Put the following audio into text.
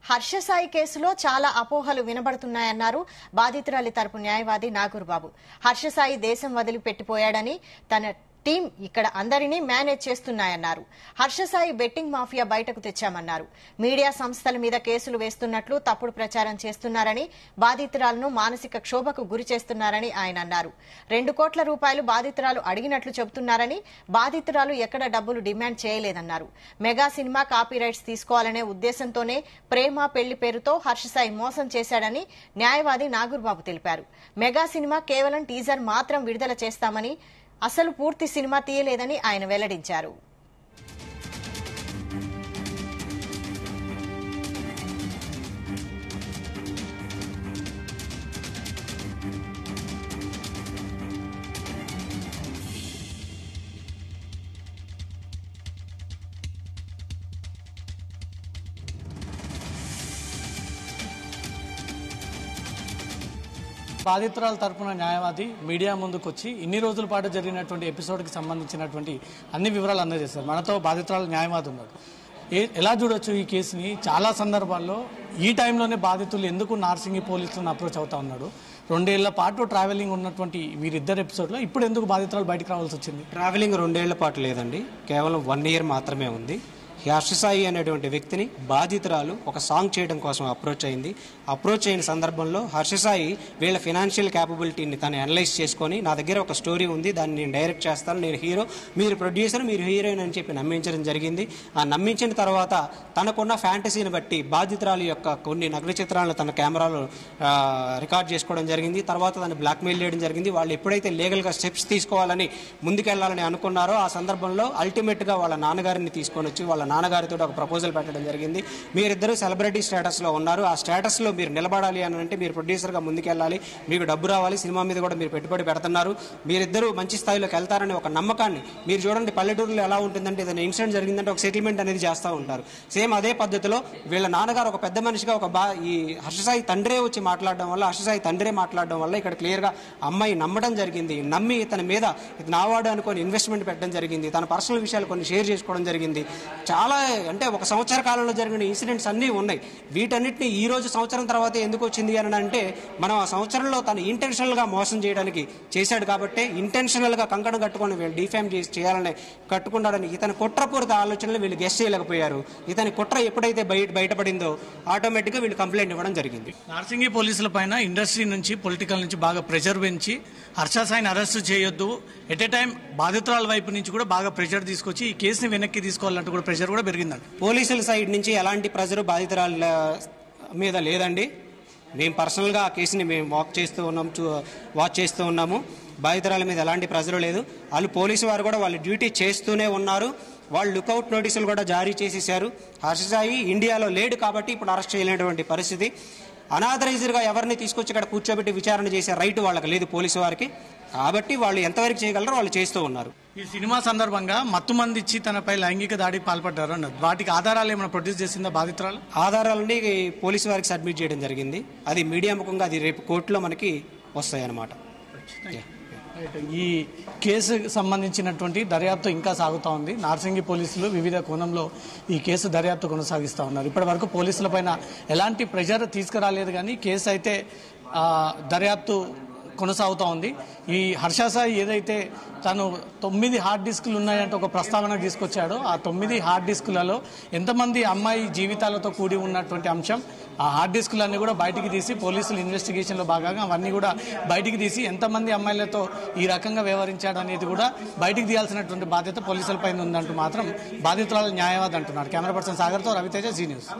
హర్షసాయి కేసులో చాలా అపోహలు వినబడుతున్నాయన్నారు బాధితురాలి తరపు న్యాయవాది నాగూర్బాబు. హర్షసాయి దేశం వదిలిపెట్టిపోయాడని తన టీం ఇక్కడ అందరినీ మేనేజ్ చేస్తున్నాయన్నారు. హర్షసాయి బెట్టింగ్ మాఫియా బయటకు తెచ్చామన్నారు. మీడియా సంస్థల మీద కేసులు వేస్తున్నట్లు తప్పుడు ప్రచారం చేస్తున్నారని, బాధితురాలను మానసిక క్షోభకు గురి చేస్తున్నారని ఆయన అన్నారు. 2 కోట్ల రూపాయలు బాధితురాలు అడిగినట్లు చెబుతున్నారని, బాధితురాలు ఎక్కడ డబ్బులు డిమాండ్ చేయలేదన్నారు. మెగా సినిమా కాపీరైట్స్ తీసుకోవాలనే ఉద్దేశంతోనే ప్రేమ పెళ్లి పేరుతో హర్షసాయి మోసం చేశాడని న్యాయవాది నాగూర్బాబు తెలిపారు. మెగా సినిమా కేవలం టీజర్ మాత్రం విడుదల చేస్తామని, అసలు పూర్తి సినిమా తీయలేదని ఆయన వెల్లడించారు. బాధితురాల తరపున న్యాయవాది మీడియా ముందుకు వచ్చి ఇన్ని రోజుల పాటు జరిగినటువంటి ఎపిసోడ్కి సంబంధించినటువంటి అన్ని వివరాలు అందజేస్తారు. మనతో బాధితురాల న్యాయవాది ఉన్నారు. ఎలా చూడొచ్చు ఈ కేసుని? చాలా సందర్భాల్లో ఈ టైంలోనే బాధితులు ఎందుకు నార్సింగి పోలీసులను అప్రోచ్ అవుతా ఉన్నాడు. 2 ఏళ్ల పాటు ట్రావెలింగ్ ఉన్నటువంటి వీరిద్దరు ఎపిసోడ్లో ఇప్పుడు ఎందుకు బాధితురాలు బయటకు రావాల్సి వచ్చింది? ట్రావెలింగ్ 2 ఏళ్ల పాటు లేదండి, కేవలం 1 ఇయర్ మాత్రమే ఉంది. హర్షసాయి అనేటువంటి వ్యక్తిని బాధితురాలు ఒక సాంగ్ చేయడం కోసం అప్రోచ్ అయిన సందర్భంలో హర్షసాయి వీళ్ళ ఫినాన్షియల్ క్యాపబిలిటీని తను అనలైజ్ చేసుకొని, నా దగ్గర ఒక స్టోరీ ఉంది, దాన్ని నేను డైరెక్ట్ చేస్తాను, నేను హీరో, మీరు ప్రొడ్యూసర్, మీరు హీరోయిన్ అని చెప్పి నమ్మించడం జరిగింది. ఆ నమ్మించిన తర్వాత తనకున్న ఫ్యాంటసీని బట్టి బాధితురాలు యొక్క కొన్ని నగ్న చిత్రాలను తన కెమెరాలో రికార్డ్ చేసుకోవడం జరిగింది. తర్వాత తను బ్లాక్మెయిల్ చేయడం జరిగింది. వాళ్ళు ఎప్పుడైతే లీగల్గా స్టెప్స్ తీసుకోవాలని ముందుకెళ్లాలని అనుకున్నారో ఆ సందర్భంలో అల్టిమేట్గా వాళ్ళ నాన్నగారిని తీసుకొని వచ్చి వాళ్ళ నాన్నగారితో ఒక ప్రపోజల్ పెట్టడం జరిగింది. మీరిద్దరూ సెలబ్రిటీ స్టేటస్లో ఉన్నారు, ఆ స్టేటస్లో మీరు నిలబడాలి అని అంటే మీరు ప్రొడ్యూసర్గా ముందుకెళ్ళాలి, మీకు డబ్బు రావాలి, సినిమా మీద కూడా మీరు పెట్టుబడి పెడుతున్నారు, మీరిద్దరూ మంచి స్థాయిలోకి వెళ్తారనే ఒక నమ్మకాన్ని మీరు చూడండి. పల్లెటూరులో ఎలా ఉంటుందంటే ఏదైనా ఇన్సిడెంట్ జరిగిందంటే ఒక సెటిల్మెంట్ అనేది చేస్తూ ఉంటారు. సేమ్ అదే పద్ధతిలో వీళ్ళ నాన్నగారు ఒక పెద్ద మనిషిగా ఈ హర్షసాయి తండ్రే వచ్చి మాట్లాడడం వల్ల ఇక్కడ క్లియర్గా అమ్మాయి నమ్మడం జరిగింది. నమ్మి ఇతని మీద ఇది నావాడు అనుకొని ఇన్వెస్ట్మెంట్ పెట్టడం జరిగింది. తన పర్సనల్ విషయాలు కొన్ని షేర్ చేసుకోవడం జరిగింది. చాలా అంటే 1 సంవత్సర కాలంలో జరిగిన ఇన్సిడెంట్స్ అన్నీ ఉన్నాయి. వీటన్నిటిని ఈ రోజు సంవత్సరం తర్వాత ఎందుకు వచ్చింది అని అంటే, మనం ఆ సంవత్సరంలో తను ఇంటెన్షనల్గా మోసం చేయడానికి చేశాడు కాబట్టి, ఇంటెన్షనల్గా కంకణం కట్టుకొని వీళ్ళు డిఫేమ్ చేయాలని కట్టుకున్నాడని ఇతని కుట్రపూరిత ఆలోచనలు వీళ్ళు గెస్ చేయలేకపోయారు. ఇతని కుట్ర ఎప్పుడైతే బయటపడిందో ఆటోమేటిక్గా వీళ్ళు కంప్లైంట్ ఇవ్వడం జరిగింది. నార్సింగి పోలీసుల పైన ఇండస్ట్రీ నుంచి, పొలిటికల్ నుంచి బాగా ప్రెషర్ పెంచి హర్షసాయిని అరెస్ట్ చేయొద్దు, ఎట్ ఏ టైం బాధితురాల వైపు నుంచి కూడా బాగా ప్రెషర్ తీసుకొచ్చి ఈ కేసుని వెనక్కి తీసుకోవాలంటూ కూడా ప్రెషర్ కూడా పెరిగిందండి. పోలీసుల సైడ్ నుంచి ఎలాంటి ప్రెషర్ బాధితురాల మీద లేదండి. మేము పర్సనల్గా ఆ కేసుని మేము వాచ్ చేస్తూ ఉన్నాము. బాధితురాల మీద ఎలాంటి ప్రెషర్ లేదు. వాళ్ళు పోలీసు వారు కూడా వాళ్ళ డ్యూటీ చేస్తూనే ఉన్నారు. వాళ్ళు లుకౌట్ నోటీసులు కూడా జారీ చేసేసారు. హర్షసాయి ఇండియాలో లేడు కాబట్టి ఇప్పుడు అరెస్ట్ చేయలేనటువంటి పరిస్థితి. అనాథరైజ్డ్గా ఎవరిని తీసుకొచ్చి ఇక్కడ కూర్చోబెట్టి విచారణ చేసే రైట్ వాళ్ళకి లేదు పోలీసు వారికి. కాబట్టి వాళ్ళు ఎంతవరకు చేయగలరో వాళ్ళు చేస్తూ ఉన్నారు. ఈ సినిమా సందర్భంగా మత్తు మంది ఇచ్చి తనపై లైంగిక దాడికి పాల్పడ్డారు అన్నారు. వాటికి ఆధారాలు ఏమైనా ప్రొడ్యూస్ చేసిందా బాధితురాలు? ఆధారాలని పోలీసు వారికి సబ్మిట్ చేయడం జరిగింది. అది మీడియా ముఖంగా అది రేపు కోర్టులో మనకి వస్తాయి అన్నమాట. ఈ కేసుకు సంబంధించినటువంటి దర్యాప్తు ఇంకా సాగుతూ ఉంది. నార్సింగి పోలీసులు వివిధ కోణంలో ఈ కేసు దర్యాప్తు కొనసాగిస్తూ ఉన్నారు. ఇప్పటి వరకు పోలీసుల పైన ఎలాంటి ప్రెషర్ తీసుకురాలేదు, కానీ కేసు అయితే దర్యాప్తు కొనసాగుతూ ఉంది. ఈ హర్షసాయి ఏదైతే తను 9 హార్డ్ డిస్కులు ఉన్నాయంటే ఒక ప్రస్తావన తీసుకొచ్చాడో, ఆ 9 హార్డ్ డిస్కులలో ఎంతమంది అమ్మాయి జీవితాలతో కూడి ఉన్నటువంటి అంశం, ఆ హార్డ్ డిస్కులన్నీ కూడా బయటికి తీసి పోలీసులు ఇన్వెస్టిగేషన్లో భాగంగా అవన్నీ కూడా బయటికి తీసి ఎంతమంది అమ్మాయిలతో ఈ రకంగా వ్యవహరించాడు అనేది కూడా బయటికి తీయాల్సినటువంటి బాధ్యత పోలీసుల పైన ఉందంటూ మాత్రం బాధితురాల న్యాయవాది అంటున్నారు. కెమెరా పర్సన్ సాగర్తో రవితేజ, జీ న్యూస్.